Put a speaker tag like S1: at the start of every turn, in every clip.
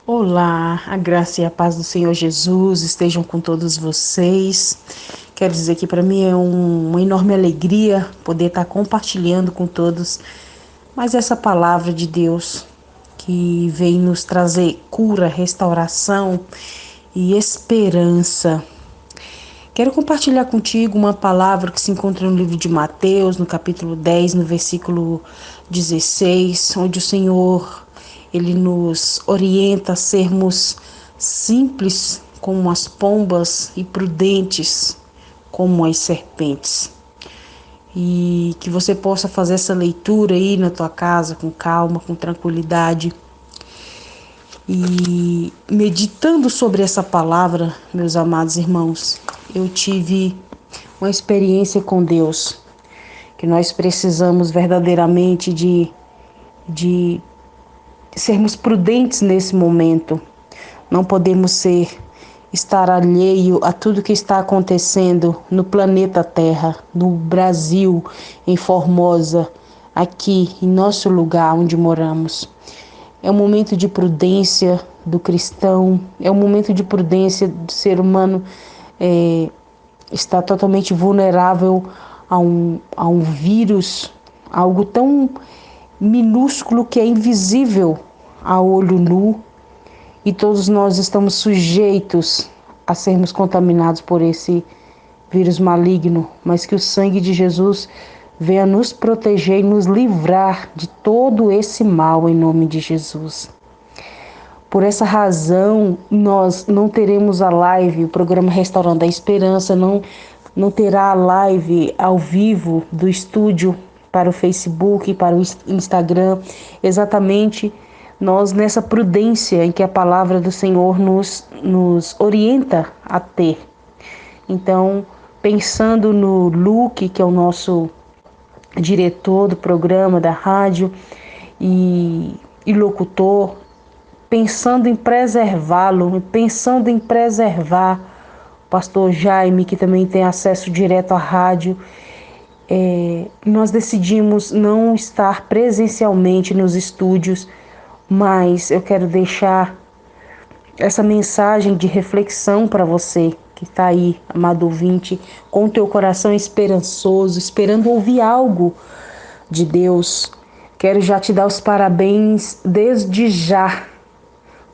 S1: Olá, a graça e a paz do Senhor Jesus estejam com todos vocês. Quero dizer que para mim é uma enorme alegria poder estar compartilhando com todos mais essa palavra de Deus que vem nos trazer cura, restauração e esperança. Quero compartilhar contigo uma palavra que se encontra no livro de Mateus, no capítulo 10, no versículo 16, onde o Senhor ele nos orienta a sermos simples como as pombas e prudentes como as serpentes. E que você possa fazer essa leitura aí na tua casa com calma, com tranquilidade. E meditando sobre essa palavra, meus amados irmãos, eu tive uma experiência com Deus, que nós precisamos verdadeiramente de sermos prudentes nesse momento. Não podemos estar alheio a tudo que está acontecendo no planeta Terra, no Brasil, em Formosa, aqui em nosso lugar onde moramos. É um momento de prudência do cristão, é um momento de prudência do ser humano, está totalmente vulnerável a um vírus, algo tão minúsculo que é invisível a olho nu, e todos nós estamos sujeitos a sermos contaminados por esse vírus maligno, mas que o sangue de Jesus venha nos proteger e nos livrar de todo esse mal em nome de Jesus. Por essa razão, nós não teremos a live, o programa Restaurando a Esperança não terá a live ao vivo do estúdio para o Facebook e para o Instagram, exatamente nós nessa prudência em que a palavra do Senhor nos orienta a ter. Então, pensando no Luke, que é o nosso diretor do programa, da rádio e locutor, pensando em preservá-lo, pensando em preservar o pastor Jaime, que também tem acesso direto à rádio, nós decidimos não estar presencialmente nos estúdios, mas eu quero deixar essa mensagem de reflexão para você que está aí, amado ouvinte, com o teu coração esperançoso, esperando ouvir algo de Deus. Quero já te dar os parabéns desde já,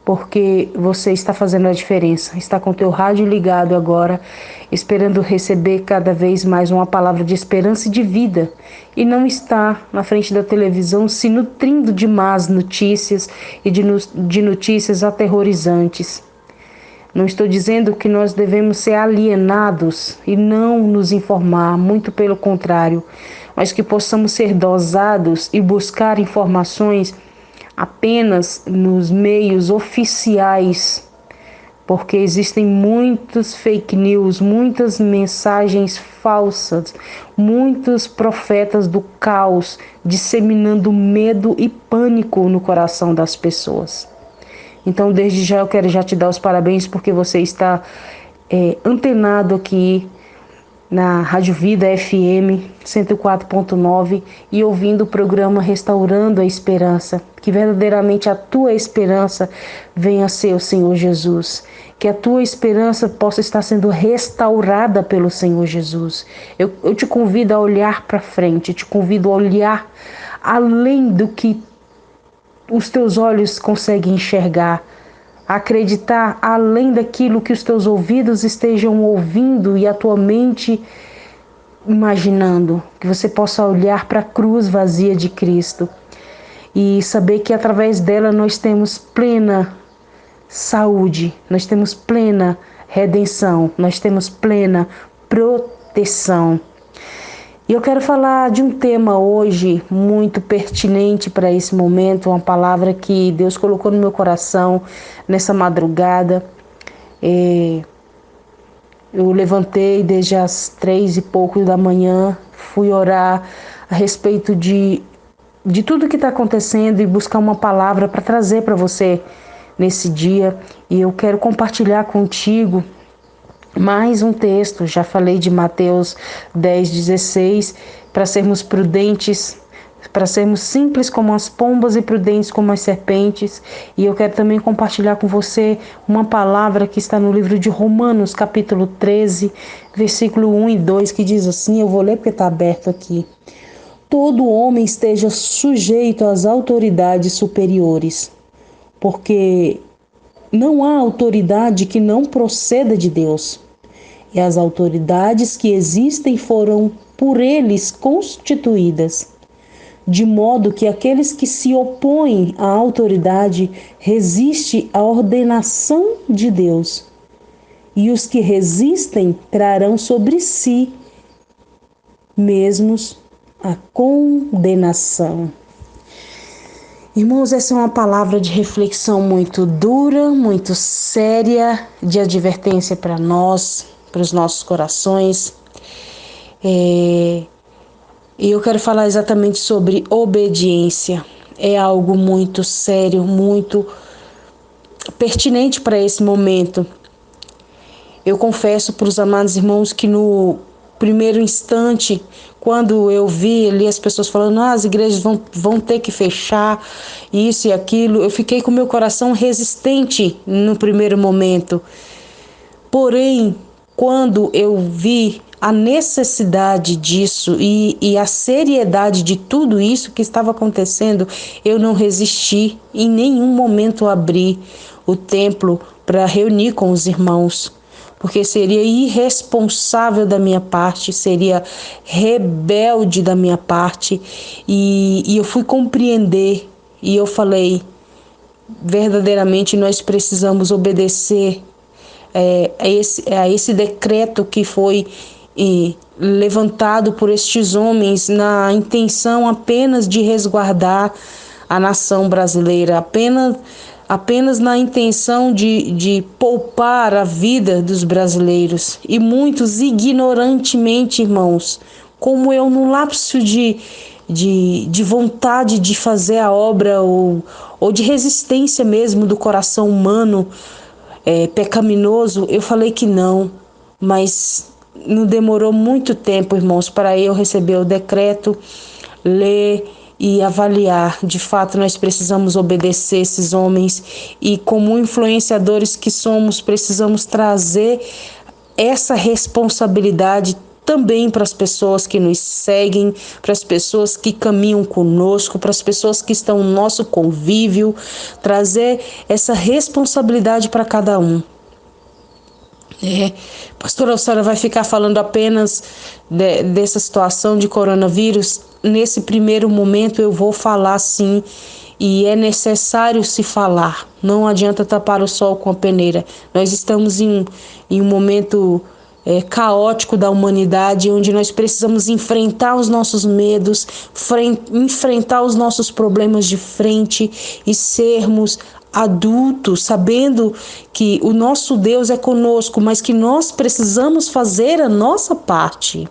S1: porque você está fazendo a diferença. Está com o teu rádio ligado agora, esperando receber cada vez mais uma palavra de esperança e de vida. E não está na frente da televisão se nutrindo de más notícias e de notícias aterrorizantes. Não estou dizendo que nós devemos ser alienados e não nos informar, muito pelo contrário, mas que possamos ser dosados e buscar informações apenas nos meios oficiais, porque existem muitos fake news, muitas mensagens falsas, muitos profetas do caos disseminando medo e pânico no coração das pessoas. Então, desde já eu quero já te dar os parabéns porque você está antenado aqui na Rádio Vida FM 104.9 e ouvindo o programa Restaurando a Esperança. Que verdadeiramente a tua esperança venha a ser o Senhor Jesus. Que a tua esperança possa estar sendo restaurada pelo Senhor Jesus. Eu te convido a olhar para frente, te convido a olhar além do que os teus olhos conseguem enxergar, acreditar além daquilo que os teus ouvidos estejam ouvindo e a tua mente imaginando, que você possa olhar para a cruz vazia de Cristo e saber que através dela nós temos plena saúde, nós temos plena redenção, nós temos plena proteção. E eu quero falar de um tema hoje muito pertinente para esse momento, uma palavra que Deus colocou no meu coração nessa madrugada. Eu levantei desde as 3 e pouco da manhã, fui orar a respeito de tudo que está acontecendo e buscar uma palavra para trazer para você nesse dia. E eu quero compartilhar contigo mais um texto. Já falei de Mateus 10:16, para sermos prudentes para sermos simples como as pombas e prudentes como as serpentes. E eu quero também compartilhar com você uma palavra que está no livro de Romanos, capítulo 13, versículo 1 e 2, que diz assim, eu vou ler porque está aberto aqui. Todo homem esteja sujeito às autoridades superiores, porque não há autoridade que não proceda de Deus. E as autoridades que existem foram por eles constituídas, de modo que aqueles que se opõem à autoridade resistem à ordenação de Deus, e os que resistem trarão sobre si mesmos a condenação. Irmãos, essa é uma palavra de reflexão muito dura, muito séria, de advertência para nós, para os nossos corações. E eu quero falar exatamente sobre obediência. É algo muito sério, muito pertinente para esse momento. Eu confesso para os amados irmãos que no primeiro instante, quando eu vi ali as pessoas falando, as igrejas vão ter que fechar isso e aquilo, eu fiquei com meu coração resistente no primeiro momento. Porém, quando eu vi a necessidade disso e a seriedade de tudo isso que estava acontecendo, eu não resisti, em nenhum momento abri o templo para reunir com os irmãos, porque seria irresponsável da minha parte, seria rebelde da minha parte, e eu fui compreender, e eu falei, verdadeiramente nós precisamos obedecer a esse decreto que foi levantado por estes homens na intenção apenas de resguardar a nação brasileira, apenas na intenção de poupar a vida dos brasileiros. E muitos ignorantemente, irmãos, como eu, no lapso de vontade de fazer a obra ou de resistência mesmo do coração humano pecaminoso, eu falei que não, mas não demorou muito tempo, irmãos, para eu receber o decreto, ler e avaliar. De fato, nós precisamos obedecer esses homens e, como influenciadores que somos, precisamos trazer essa responsabilidade também para as pessoas que nos seguem, para as pessoas que caminham conosco, para as pessoas que estão no nosso convívio, trazer essa responsabilidade para cada um. Pastora, a senhora vai ficar falando apenas dessa situação de coronavírus? Nesse primeiro momento eu vou falar sim, e é necessário se falar. Não adianta tapar o sol com a peneira. Nós estamos em um momento caótico da humanidade, onde nós precisamos enfrentar os nossos medos, enfrentar os nossos problemas de frente e sermos adultos, sabendo que o nosso Deus é conosco, mas que nós precisamos fazer a nossa parte.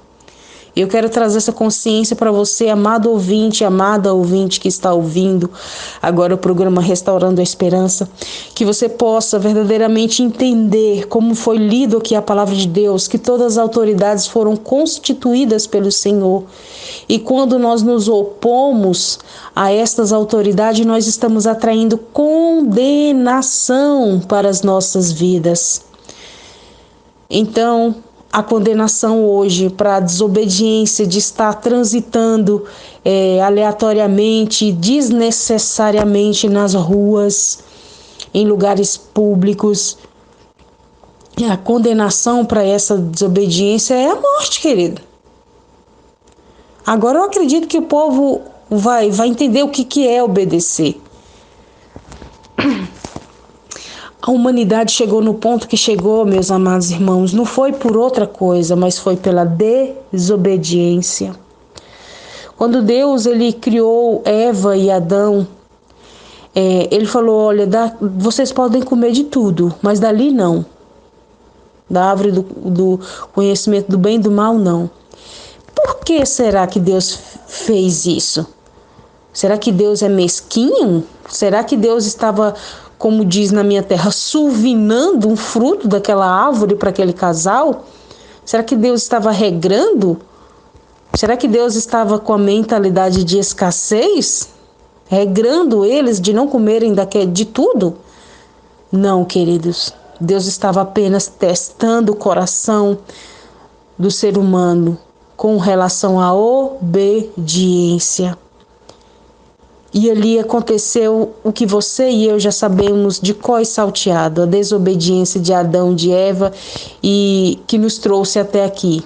S1: Eu quero trazer essa consciência para você, amado ouvinte, amada ouvinte que está ouvindo agora o programa Restaurando a Esperança, que você possa verdadeiramente entender como foi lido aqui a palavra de Deus, que todas as autoridades foram constituídas pelo Senhor. E quando nós nos opomos a estas autoridades, nós estamos atraindo condenação para as nossas vidas. Então, a condenação hoje para a desobediência de estar transitando aleatoriamente, desnecessariamente nas ruas, em lugares públicos. E a condenação para essa desobediência é a morte, querido. Agora eu acredito que o povo vai entender o que é obedecer. A humanidade chegou no ponto que chegou, meus amados irmãos, não foi por outra coisa, mas foi pela desobediência. Quando Deus ele criou Eva e Adão, ele falou, olha, vocês podem comer de tudo, mas dali não. Da árvore do conhecimento do bem e do mal, não. Por que será que Deus fez isso? Será que Deus é mesquinho? Será que Deus estava, como diz na minha terra, sulvinando um fruto daquela árvore para aquele casal? Será que Deus estava regrando? Será que Deus estava com a mentalidade de escassez, regrando eles de não comerem de tudo? Não, queridos. Deus estava apenas testando o coração do ser humano com relação à obediência. E ali aconteceu o que você e eu já sabemos de cor e salteado, a desobediência de Adão e de Eva, e que nos trouxe até aqui.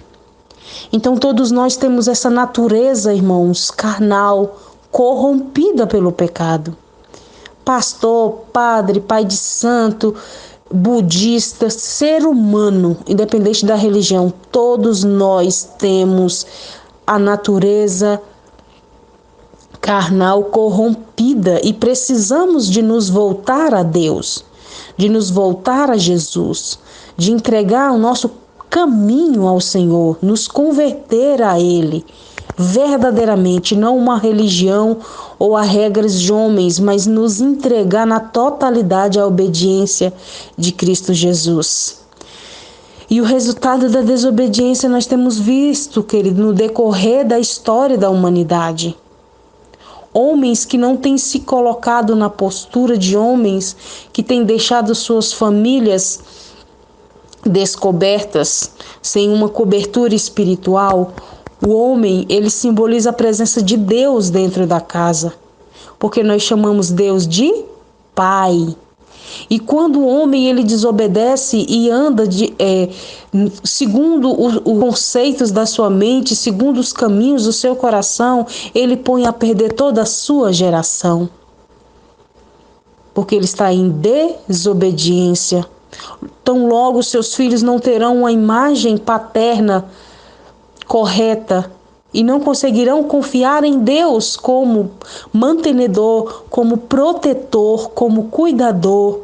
S1: Então todos nós temos essa natureza, irmãos, carnal, corrompida pelo pecado. Pastor, padre, pai de santo, budista, ser humano, independente da religião, todos nós temos a natureza carnal corrompida e precisamos de nos voltar a Deus, de nos voltar a Jesus, de entregar o nosso caminho ao Senhor, nos converter a Ele, verdadeiramente, não uma religião ou a regras de homens, mas nos entregar na totalidade à obediência de Cristo Jesus. E o resultado da desobediência nós temos visto, querido, no decorrer da história da humanidade. Homens que não têm se colocado na postura de homens que têm deixado suas famílias descobertas, sem uma cobertura espiritual. O homem, ele simboliza a presença de Deus dentro da casa, porque nós chamamos Deus de Pai. E quando o homem ele desobedece e anda segundo os conceitos da sua mente, segundo os caminhos do seu coração, ele põe a perder toda a sua geração. Porque ele está em desobediência. Tão logo seus filhos não terão uma imagem paterna correta e não conseguirão confiar em Deus como mantenedor, como protetor, como cuidador.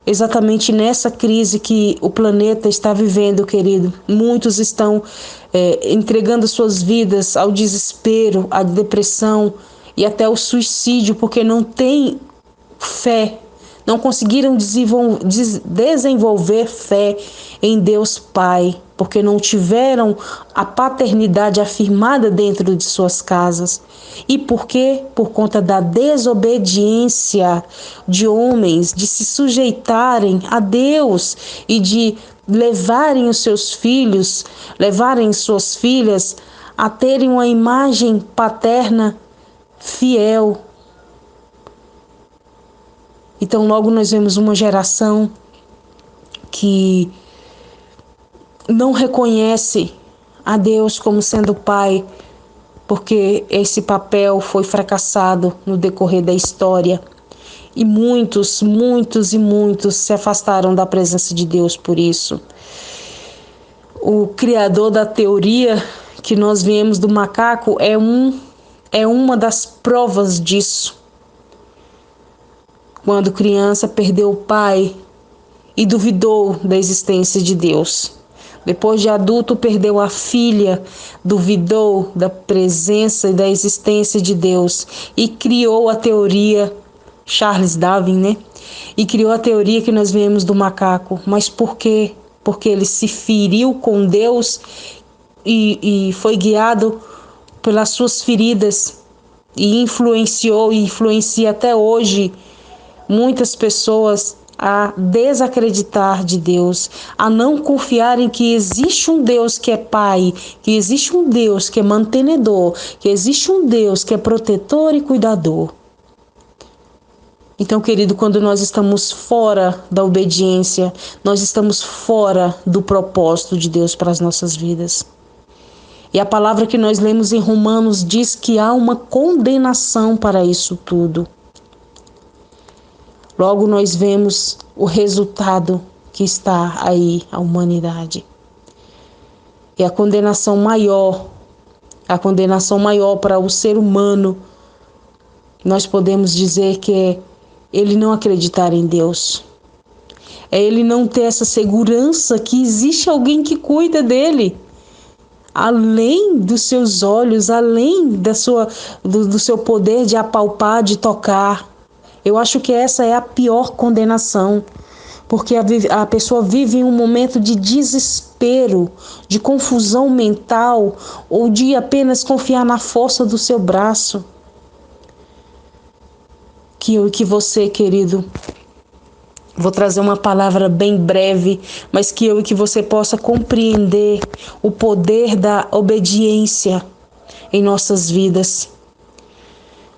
S1: Exatamente nessa crise que o planeta está vivendo, querido. Muitos estão entregando suas vidas ao desespero, à depressão e até ao suicídio, porque não têm fé, não conseguiram desenvolver fé em Deus Pai, porque não tiveram a paternidade afirmada dentro de suas casas. E por quê? Por conta da desobediência de homens, de se sujeitarem a Deus e de levarem os seus filhos, levarem suas filhas a terem uma imagem paterna fiel. Então logo nós vemos uma geração que não reconhece a Deus como sendo Pai, porque esse papel foi fracassado no decorrer da história. E muitos se afastaram da presença de Deus por isso. O criador da teoria que nós viemos do macaco é uma das provas disso. Quando criança perdeu o pai e duvidou da existência de Deus. Depois de adulto, perdeu a filha, duvidou da presença e da existência de Deus e criou a teoria, Charles Darwin, E criou a teoria que nós vemos do macaco. Mas por quê? Porque ele se feriu com Deus e foi guiado pelas suas feridas e influenciou e influencia até hoje muitas pessoas a desacreditar de Deus, a não confiar em que existe um Deus que é Pai, que existe um Deus que é mantenedor, que existe um Deus que é protetor e cuidador. Então, querido, quando nós estamos fora da obediência, nós estamos fora do propósito de Deus para as nossas vidas. E a palavra que nós lemos em Romanos diz que há uma condenação para isso tudo. Logo nós vemos o resultado que está aí a humanidade. E a condenação maior para o ser humano, nós podemos dizer que é ele não acreditar em Deus. É ele não ter essa segurança que existe alguém que cuida dele. Além dos seus olhos, além do seu poder de apalpar, de tocar. Eu acho que essa é a pior condenação, porque a pessoa vive em um momento de desespero desespero, de confusão mental ou de apenas confiar na força do seu braço. Que eu e que você, querido, vou trazer uma palavra bem breve, mas que eu e que você possa compreender o poder da obediência em nossas vidas.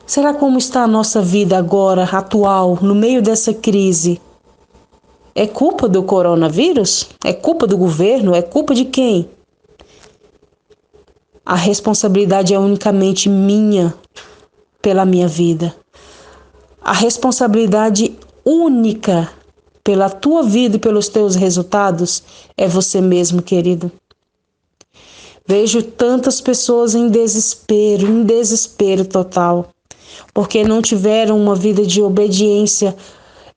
S1: Será como está a nossa vida agora, atual, no meio dessa crise? É culpa do coronavírus? É culpa do governo? É culpa de quem? A responsabilidade é unicamente minha pela minha vida. A responsabilidade única pela tua vida e pelos teus resultados é você mesmo, querido. Vejo tantas pessoas em desespero total, porque não tiveram uma vida de obediência,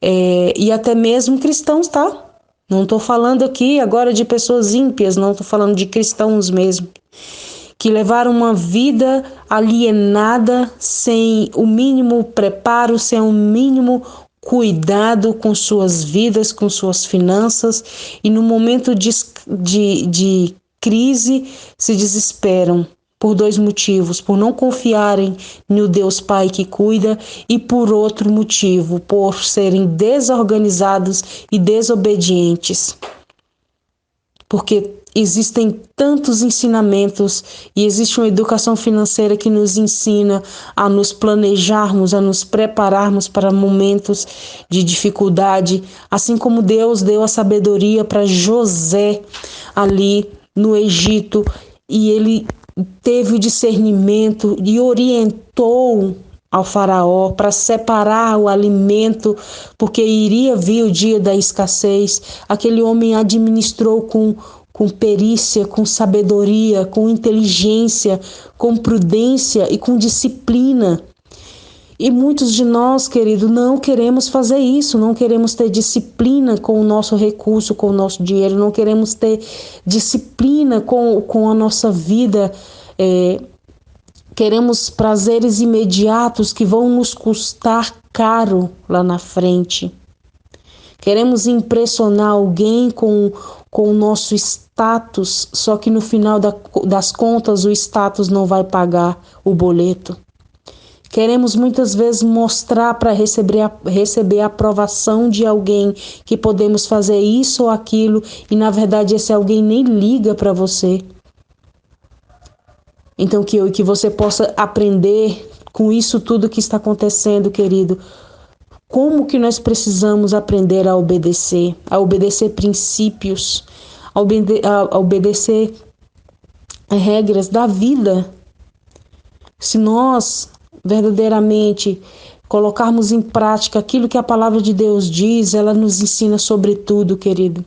S1: e até mesmo cristãos, tá? Não estou falando aqui agora de pessoas ímpias, não estou falando de cristãos mesmo, que levaram uma vida alienada, sem o mínimo preparo, sem o mínimo cuidado com suas vidas, com suas finanças, e no momento de crise se desesperam por dois motivos: por não confiarem no Deus Pai que cuida, e por outro motivo, por serem desorganizados e desobedientes. Porque existem tantos ensinamentos e existe uma educação financeira que nos ensina a nos planejarmos, a nos prepararmos para momentos de dificuldade, assim como Deus deu a sabedoria para José ali no Egito, e ele teve o discernimento e orientou ao faraó para separar o alimento, porque iria vir o dia da escassez. Aquele homem administrou com perícia, com sabedoria, com inteligência, com prudência e com disciplina. E muitos de nós, querido, não queremos fazer isso, não queremos ter disciplina com o nosso recurso, com o nosso dinheiro, não queremos ter disciplina com a nossa vida. Queremos prazeres imediatos que vão nos custar caro lá na frente. Queremos impressionar alguém com o nosso status, só que no final das contas o status não vai pagar o boleto. Queremos muitas vezes mostrar para receber a aprovação de alguém que podemos fazer isso ou aquilo, e na verdade esse alguém nem liga para você. Então que você possa aprender com isso tudo que está acontecendo, querido. Como que nós precisamos aprender a obedecer princípios, a obedecer regras da vida. Se nós verdadeiramente colocarmos em prática aquilo que a palavra de Deus diz, ela nos ensina sobre tudo, querido.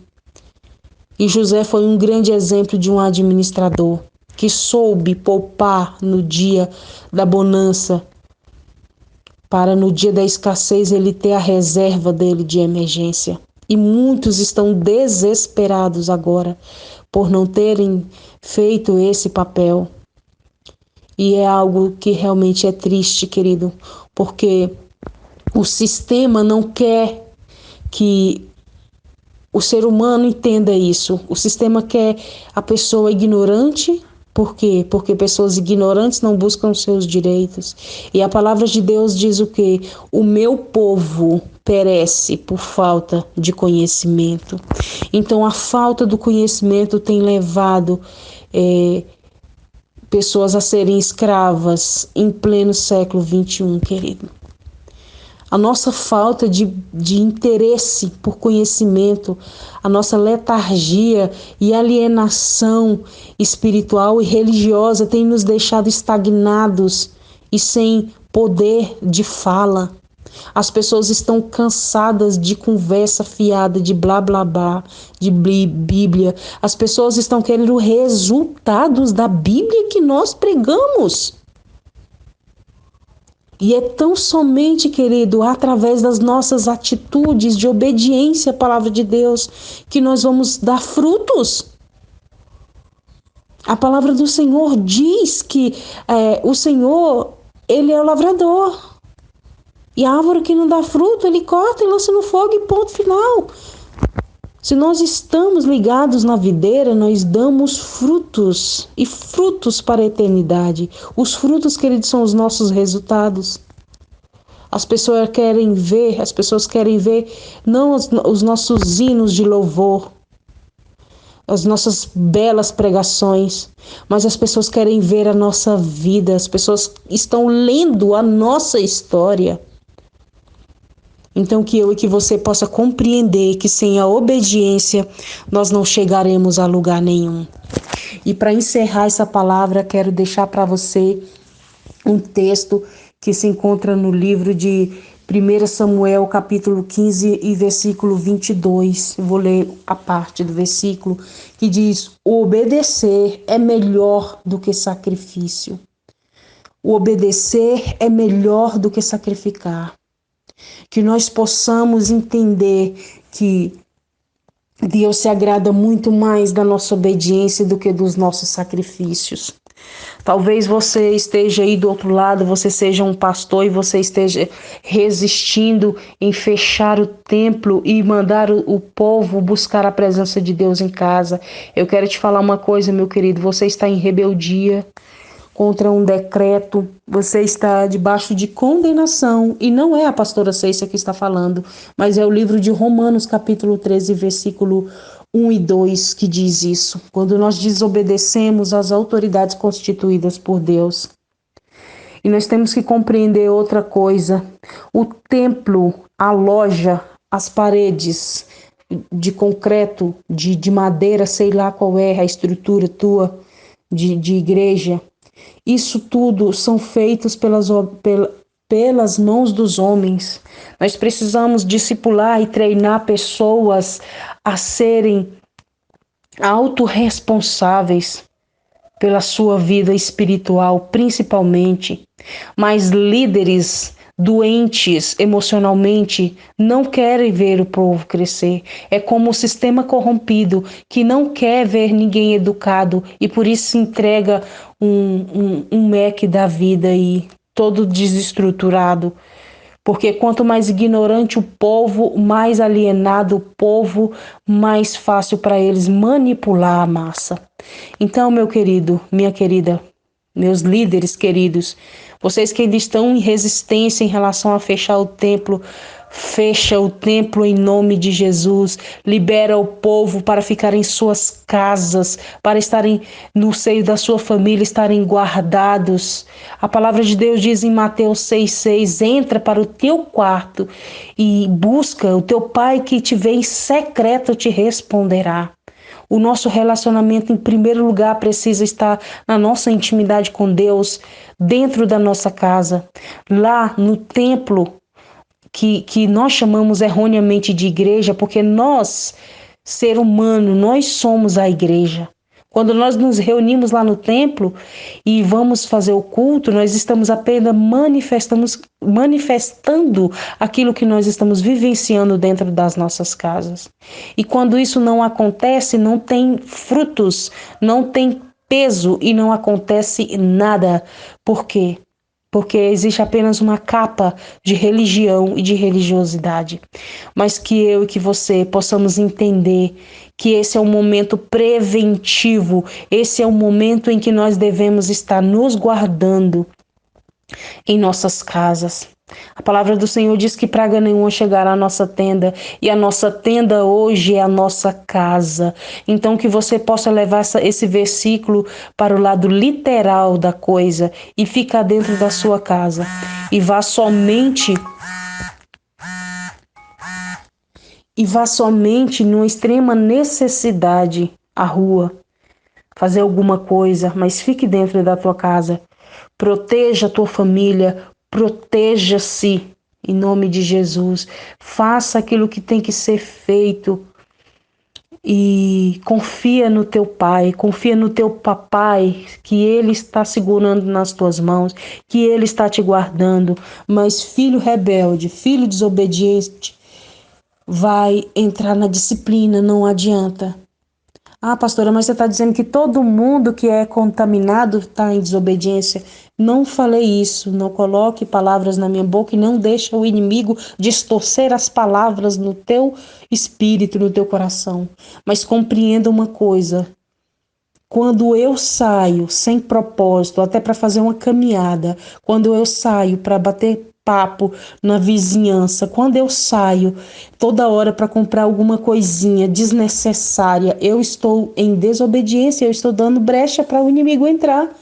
S1: E José foi um grande exemplo de um administrador que soube poupar no dia da bonança, para no dia da escassez ele ter a reserva dele de emergência. E muitos estão desesperados agora por não terem feito esse papel. E é algo que realmente é triste, querido, porque o sistema não quer que o ser humano entenda isso. O sistema quer a pessoa ignorante. Por quê? Porque pessoas ignorantes não buscam seus direitos. E a palavra de Deus diz o quê? O meu povo perece por falta de conhecimento. Então, a falta do conhecimento tem levado pessoas a serem escravas em pleno século XXI, querido. A nossa falta de interesse por conhecimento, a nossa letargia e alienação espiritual e religiosa tem nos deixado estagnados e sem poder de fala. As pessoas estão cansadas de conversa fiada, de blá blá blá, de Bíblia. As pessoas estão querendo resultados da Bíblia que nós pregamos. E é tão somente, querido, através das nossas atitudes de obediência à palavra de Deus que nós vamos dar frutos. A palavra do Senhor diz que o Senhor, Ele é o lavrador. E a árvore que não dá fruto, Ele corta e lança no fogo e ponto final. Se nós estamos ligados na videira, nós damos frutos e frutos para a eternidade. Os frutos, queridos, são os nossos resultados. As pessoas querem ver não os nossos hinos de louvor, as nossas belas pregações, mas as pessoas querem ver a nossa vida, as pessoas estão lendo a nossa história. Então que eu e que você possa compreender que sem a obediência nós não chegaremos a lugar nenhum. E para encerrar essa palavra, quero deixar para você um texto que se encontra no livro de 1 Samuel, capítulo 15 e versículo 22. Eu vou ler a parte do versículo que diz: o obedecer é melhor do que sacrifício. O obedecer é melhor do que sacrificar. Que nós possamos entender que Deus se agrada muito mais da nossa obediência do que dos nossos sacrifícios. Talvez você esteja aí do outro lado, você seja um pastor e você esteja resistindo em fechar o templo e mandar o povo buscar a presença de Deus em casa. Eu quero te falar uma coisa, meu querido, você está em rebeldia contra um decreto, você está debaixo de condenação, e não é a pastora Cécia que está falando, mas é o livro de Romanos, capítulo 13, versículo 1 e 2, que diz isso. Quando nós desobedecemos às autoridades constituídas por Deus. E nós temos que compreender outra coisa. O templo, a loja, as paredes de concreto, de madeira, sei lá qual é a estrutura tua de igreja, isso tudo são feitos pelas mãos dos homens. Nós precisamos discipular e treinar pessoas a serem autorresponsáveis pela sua vida espiritual, principalmente. Mas líderes doentes emocionalmente não querem ver o povo crescer. É como o sistema corrompido que não quer ver ninguém educado e por isso se entrega um Mac da vida aí, todo desestruturado. Porque quanto mais ignorante o povo, mais alienado o povo, mais fácil para eles manipular a massa. Então, meu querido, minha querida, meus líderes queridos, vocês que ainda estão em resistência em relação a fechar o templo, fecha o templo em nome de Jesus, libera o povo para ficar em suas casas, para estarem no seio da sua família, estarem guardados. A palavra de Deus diz em Mateus 6,6, entra para o teu quarto e busca o teu pai que te vê em secreto te responderá. O nosso relacionamento, em primeiro lugar, precisa estar na nossa intimidade com Deus, dentro da nossa casa, lá no templo, que nós chamamos erroneamente de igreja, porque nós, ser humano, nós somos a igreja. Quando nós nos reunimos lá no templo e vamos fazer o culto, nós estamos apenas manifestando aquilo que nós estamos vivenciando dentro das nossas casas. E quando isso não acontece, não tem frutos, não tem peso e não acontece nada. Por quê? Porque existe apenas uma capa de religião e de religiosidade. Mas que eu e que você possamos entender que esse é um momento preventivo, esse é um momento em que nós devemos estar nos guardando em nossas casas. A palavra do Senhor diz que praga nenhuma chegará à nossa tenda, e a nossa tenda hoje é a nossa casa. Então que você possa levar esse versículo para o lado literal da coisa e ficar dentro da sua casa. E vá somente numa extrema necessidade à rua, fazer alguma coisa, mas fique dentro da tua casa. Proteja a tua família, proteja-se em nome de Jesus. Faça aquilo que tem que ser feito e confia no teu pai, confia no teu papai, que ele está segurando nas tuas mãos, que ele está te guardando. Mas filho rebelde, filho desobediente, vai entrar na disciplina, não adianta. Ah, pastora, mas você está dizendo que todo mundo que é contaminado está em desobediência. Não falei isso. Não coloque palavras na minha boca e não deixe o inimigo distorcer as palavras no teu espírito, no teu coração. Mas compreenda uma coisa. Quando eu saio sem propósito, até para fazer uma caminhada, quando eu saio para bater papo na vizinhança, quando eu saio toda hora para comprar alguma coisinha desnecessária, eu estou em desobediência, eu estou dando brecha para o inimigo entrar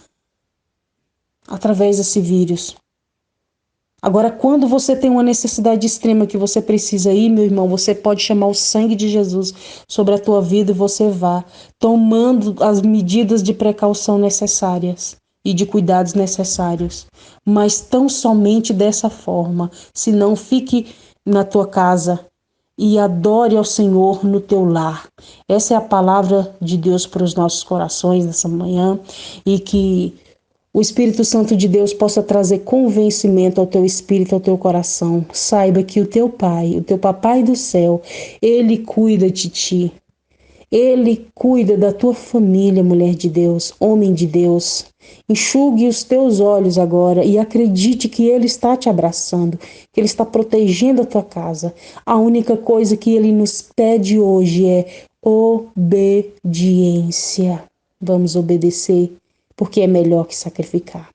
S1: através desse vírus. Agora, quando você tem uma necessidade extrema que você precisa ir, meu irmão, você pode chamar o sangue de Jesus sobre a tua vida e você vá tomando as medidas de precaução necessárias e de cuidados necessários. Mas tão somente dessa forma. Se não, fique na tua casa e adore ao Senhor no teu lar. Essa é a palavra de Deus para os nossos corações nessa manhã e que o Espírito Santo de Deus possa trazer convencimento ao teu espírito, ao teu coração. Saiba que o teu Pai, o teu Papai do céu, Ele cuida de ti. Ele cuida da tua família, mulher de Deus, homem de Deus. Enxugue os teus olhos agora e acredite que Ele está te abraçando, que Ele está protegendo a tua casa. A única coisa que Ele nos pede hoje é obediência. Vamos obedecer, porque é melhor que sacrificar.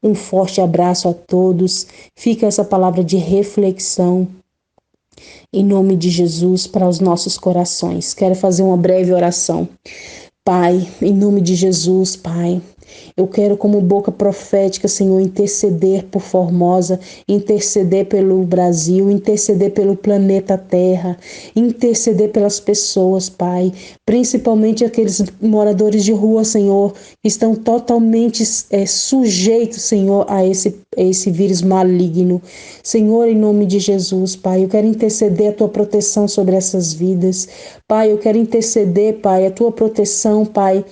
S1: Um forte abraço a todos. Fica essa palavra de reflexão em nome de Jesus para os nossos corações. Quero fazer uma breve oração. Pai, em nome de Jesus, Pai, eu quero como boca profética, Senhor, interceder por Formosa, interceder pelo Brasil, interceder pelo planeta Terra, interceder pelas pessoas, Pai, principalmente aqueles moradores de rua, Senhor, que estão totalmente sujeitos, Senhor, a esse vírus maligno. Senhor, em nome de Jesus, Pai, eu quero interceder a Tua proteção sobre essas vidas. Pai, eu quero interceder, Pai, a Tua proteção, Pai,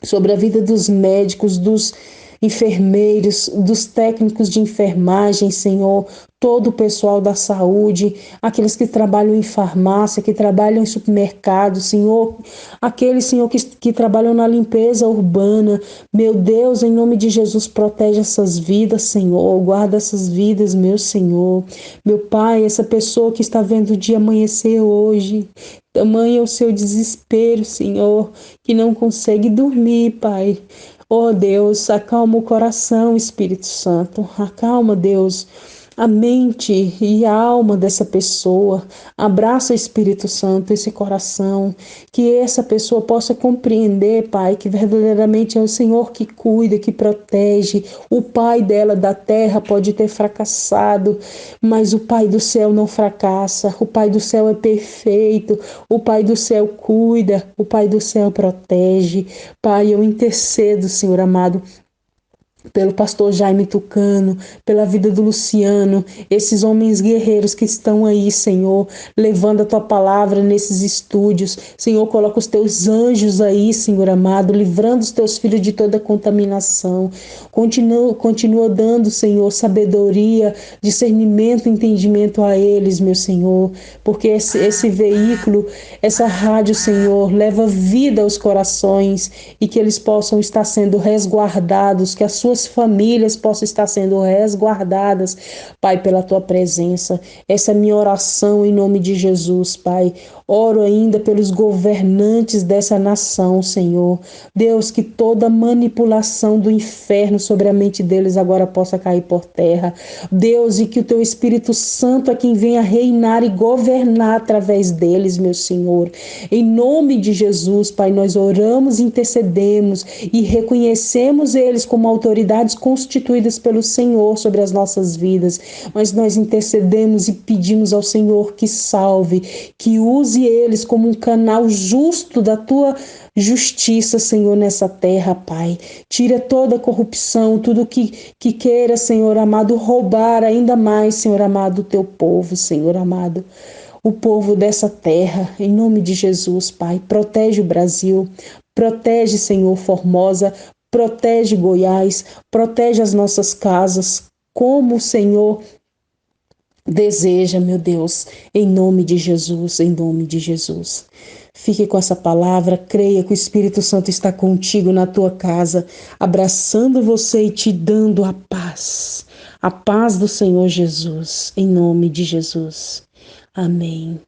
S1: sobre a vida dos médicos, dos enfermeiros, dos técnicos de enfermagem, Senhor, todo o pessoal da saúde, aqueles que trabalham em farmácia, que trabalham em supermercado, Senhor, aqueles, Senhor, que trabalham na limpeza urbana. Meu Deus, em nome de Jesus, protege essas vidas, Senhor, guarda essas vidas, meu Senhor. Meu Pai, essa pessoa que está vendo o dia amanhecer hoje, tamanho é o seu desespero, Senhor, que não consegue dormir, Pai. Oh Deus, acalma o coração, Espírito Santo. Acalma, Deus, a mente e a alma dessa pessoa. Abraça, Espírito Santo, esse coração. Que essa pessoa possa compreender, Pai, que verdadeiramente é o Senhor que cuida, que protege. O pai dela da terra pode ter fracassado, mas o Pai do céu não fracassa. O Pai do céu é perfeito. O Pai do céu cuida. O Pai do céu protege. Pai, eu intercedo, Senhor amado, pelo pastor Jaime Tucano, pela vida do Luciano, esses homens guerreiros que estão aí, Senhor, levando a Tua palavra nesses estúdios. Senhor, coloca os Teus anjos aí, Senhor amado, livrando os Teus filhos de toda contaminação. Continua dando, Senhor, sabedoria, discernimento, entendimento a eles, meu Senhor, porque esse veículo, essa rádio, Senhor, leva vida aos corações e que eles possam estar sendo resguardados, que as suas famílias possam estar sendo resguardadas, Pai, pela Tua presença. Essa é a minha oração em nome de Jesus, Pai. Oro ainda pelos governantes dessa nação, Senhor. Deus, que toda manipulação do inferno sobre a mente deles agora possa cair por terra. Deus, e que o Teu Espírito Santo é quem venha reinar e governar através deles, meu Senhor. Em nome de Jesus, Pai, nós oramos, intercedemos e reconhecemos eles como autoridades constituídas pelo Senhor sobre as nossas vidas. Mas nós intercedemos e pedimos ao Senhor que salve, que use eles como um canal justo da Tua justiça, Senhor, nessa terra, Pai. Tira toda a corrupção, tudo que queira, Senhor amado, roubar ainda mais, Senhor amado, o Teu povo, Senhor amado. O povo dessa terra, em nome de Jesus, Pai. Protege o Brasil, protege, Senhor, Formosa, protege Goiás, protege as nossas casas, como o Senhor deseja, meu Deus, em nome de Jesus, em nome de Jesus. Fique com essa palavra, creia que o Espírito Santo está contigo na tua casa, abraçando você e te dando a paz do Senhor Jesus, em nome de Jesus. Amém.